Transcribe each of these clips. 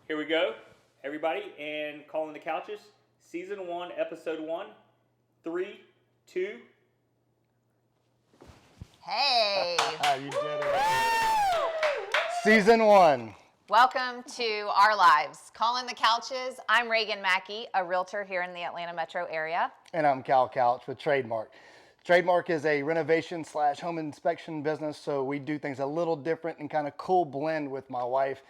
Here we go, everybody, and Callin the Couches, Season 1, Episode 1, 3, 2. Hey! You did it. Season 1. Welcome to our lives. Callin the Couches. I'm Regan Mackey, a realtor here in the Atlanta metro area. And I'm Cal Couch with Trademark. Trademark is a renovation / home inspection business, so we do things a little different and kind of cool blend with my wife.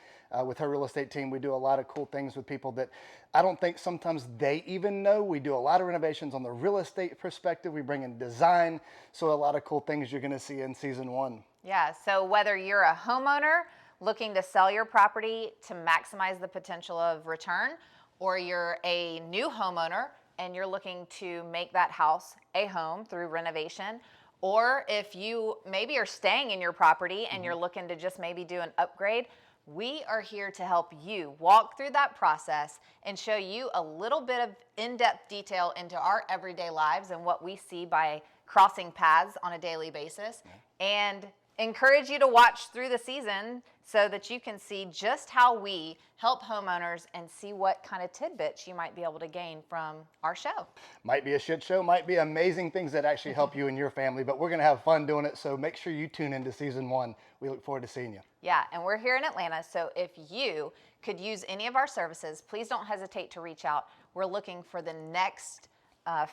With her real estate team, we do a lot of cool things with people that I don't think sometimes they even know. We do a lot of renovations on the real estate perspective. We bring in design, so a lot of cool things you're going to see in Season 1. Yeah, so whether you're a homeowner looking to sell your property to maximize the potential of return, or you're a new homeowner and you're looking to make that house a home through renovation, or if you maybe are staying in your property and you're looking to just maybe do an upgrade, we are here to help you walk through that process and show you a little bit of in-depth detail into our everyday lives and what we see by crossing paths on a daily basis, and encourage you to watch through the season so that you can see just how we help homeowners and see what kind of tidbits you might be able to gain from our show. Might be a shit show, might be amazing things that actually help you and your family, but we're going to have fun doing it, so make sure you tune into Season 1. We look forward to seeing you. Yeah, and we're here in Atlanta, so if you could use any of our services, please don't hesitate to reach out. We're looking for the next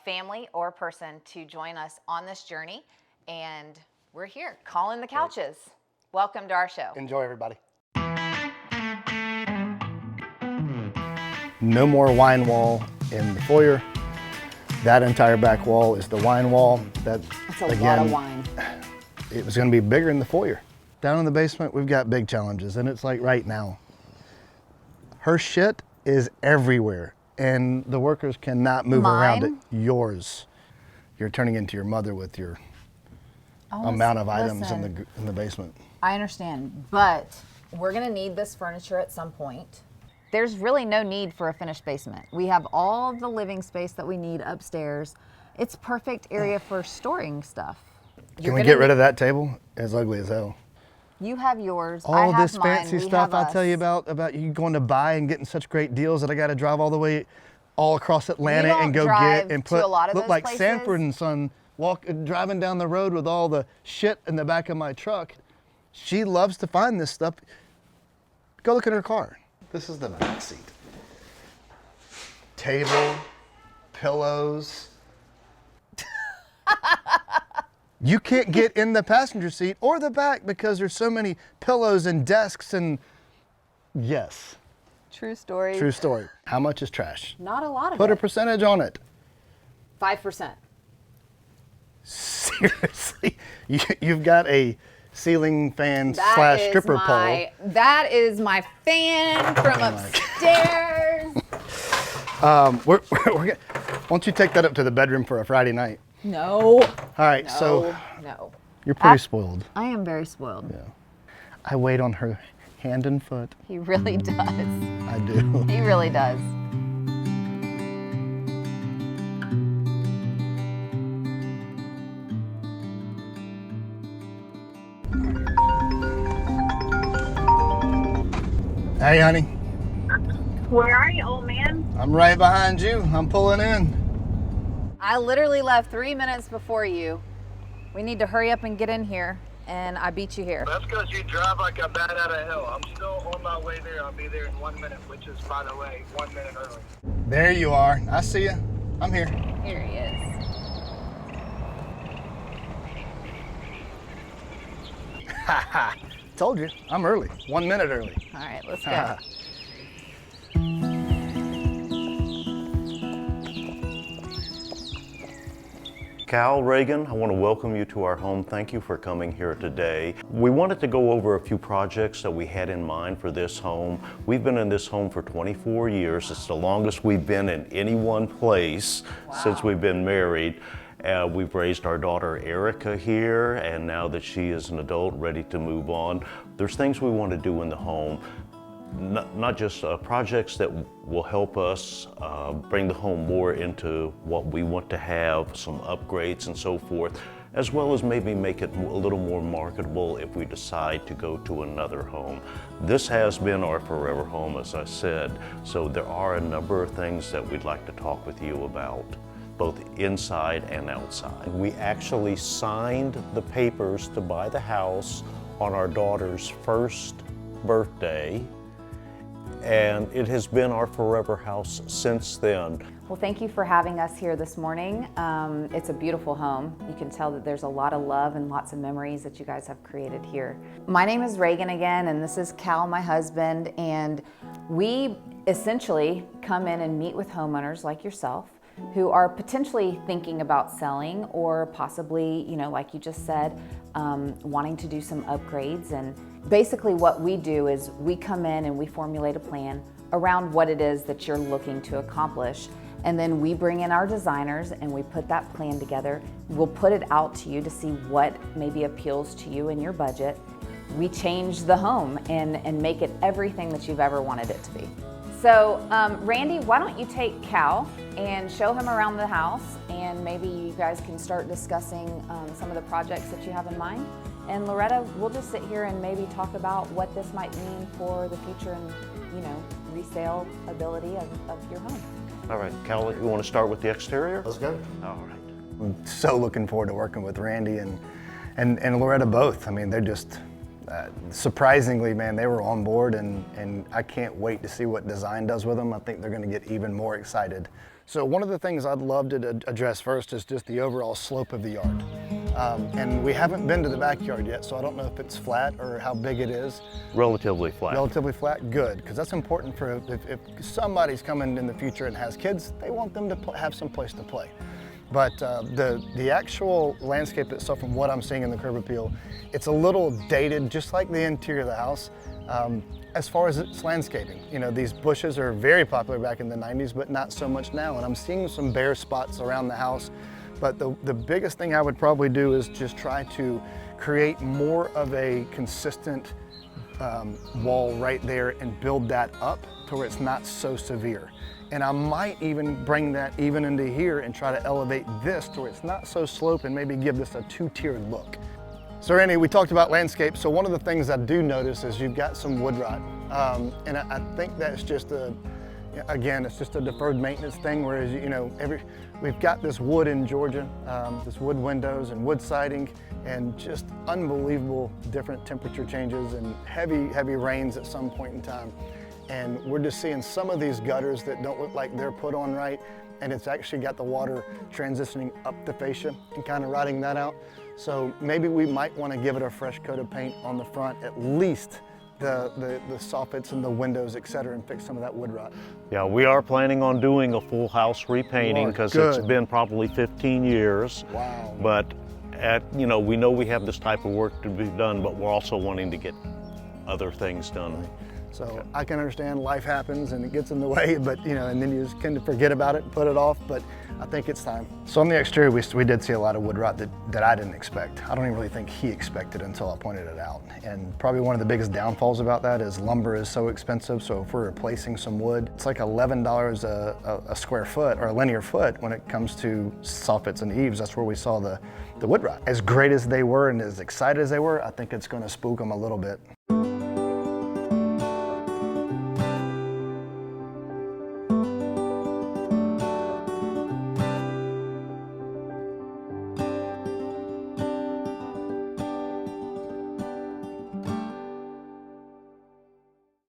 family or person to join us on this journey, and we're here, Callin the Couches. Welcome to our show. Enjoy, everybody. No more wine wall in the foyer. That entire back wall is the wine wall. That's a lot of wine. It was going to be bigger in the foyer. Down in the basement, we've got big challenges, and it's like right now. Her shit is everywhere, and the workers cannot move around it. Yours. You're turning into your mother with your amount of items in the basement. I understand, but we're gonna need this furniture at some point. There's really no need for a finished basement. We have all of the living space that we need upstairs. It's perfect area for storing stuff. Can we get rid of that table? It's ugly as hell. You have yours. All I have this mine. fancy We stuff have I tell you about you going to buy and getting such great deals that I got to drive all the way all across Atlanta and go get and put look like places. Sanford and Son driving down the road with all the shit in the back of my truck. She loves to find this stuff. Go look at her car. This is the back seat. Table, pillows. You can't get in the passenger seat or the back because there's so many pillows and desks and yes. True story. True story. How much is trash? Not a lot of it. Put a percentage on it. 5%. Seriously? You've got a ceiling fan / stripper pole. That is my fan from upstairs. Why don't you take that up to the bedroom for a Friday night? No. All right, so you're pretty spoiled. I am very spoiled. Yeah. I wait on her hand and foot. He really does. I do. He really does. Hey, honey. Where are you, old man? I'm right behind you. I'm pulling in. I literally left 3 minutes before you. We need to hurry up and get in here, and I beat you here. That's because you drive like a bat out of hell. I'm still on my way there. I'll be there in 1 minute, which is, by the way, 1 minute early. There you are. I see you. I'm here. Here he is. Ha ha. Told you. I'm early. 1 minute early. All right, let's go. Cal, Regan, I want to welcome you to our home. Thank you for coming here today. We wanted to go over a few projects that we had in mind for this home. We've been in this home for 24 years. It's the longest we've been in any one place since we've been married. We've raised our daughter Erica here, and now that she is an adult, ready to move on, there's things we want to do in the home. Not just projects that will help us bring the home more into what we want to have, some upgrades and so forth, as well as maybe make it a little more marketable if we decide to go to another home. This has been our forever home, as I said, so there are a number of things that we'd like to talk with you about, both inside and outside. We actually signed the papers to buy the house on our daughter's first birthday, and it has been our forever house since then. Well, thank you for having us here this morning. It's a beautiful home. You can tell that there's a lot of love and lots of memories that you guys have created here. My name is Regan again, and this is Cal, my husband, and we essentially come in and meet with homeowners like yourself who are potentially thinking about selling or possibly, you know, like you just said, wanting to do some upgrades. And basically what we do is we come in and we formulate a plan around what it is that you're looking to accomplish. And then we bring in our designers and we put that plan together. We'll put it out to you to see what maybe appeals to you in your budget. We change the home and make it everything that you've ever wanted it to be. So Randy, why don't you take Cal and show him around the house, and maybe you guys can start discussing some of the projects that you have in mind. And Loretta, we'll just sit here and maybe talk about what this might mean for the future and, you know, resale ability of your home. All right, Cal, you want to start with the exterior? Let's go. All right. I'm so looking forward to working with Randy and Loretta both. I mean, they're just, surprisingly, man, they were on board, and I can't wait to see what design does with them. I think they're going to get even more excited. So one of the things I'd love to address first is just the overall slope of the yard. And we haven't been to the backyard yet, so I don't know if it's flat or how big it is. Relatively flat. Relatively flat, good, because that's important for if somebody's coming in the future and has kids, they want them to have some place to play. But the actual landscape itself, from what I'm seeing in the curb appeal, it's a little dated, just like the interior of the house, as far as its landscaping. You know, these bushes are very popular back in the 90s, but not so much now. And I'm seeing some bare spots around the house. But the biggest thing I would probably do is just try to create more of a consistent wall right there and build that up to where it's not so severe. And I might even bring that even into here and try to elevate this to where it's not so sloped and maybe give this a two-tiered look. So Randy, we talked about landscape. So one of the things I do notice is you've got some wood rot. And I think that's just again, it's just a deferred maintenance thing, whereas, you know, we've got this wood in Georgia, this wood windows and wood siding, and just unbelievable different temperature changes and heavy rains at some point in time. And we're just seeing some of these gutters that don't look like they're put on right, and it's actually got the water transitioning up the fascia and kind of rotting that out. So maybe we might want to give it a fresh coat of paint on the front, at least the soffits and the windows, etc., and fix some of that wood rot. Yeah, we are planning on doing a full house repainting because it's been probably 15 years. Wow. But you know, we know we have this type of work to be done, but we're also wanting to get other things done. Right. So I can understand life happens and it gets in the way, but you know, and then you just kind of forget about it and put it off, but I think it's time. So on the exterior, we did see a lot of wood rot that I didn't expect. I don't even really think he expected until I pointed it out. And probably one of the biggest downfalls about that is lumber is so expensive. So if we're replacing some wood, it's like $11 a square foot or a linear foot when it comes to soffits and eaves. That's where we saw the wood rot. As great as they were and as excited as they were, I think it's going to spook them a little bit.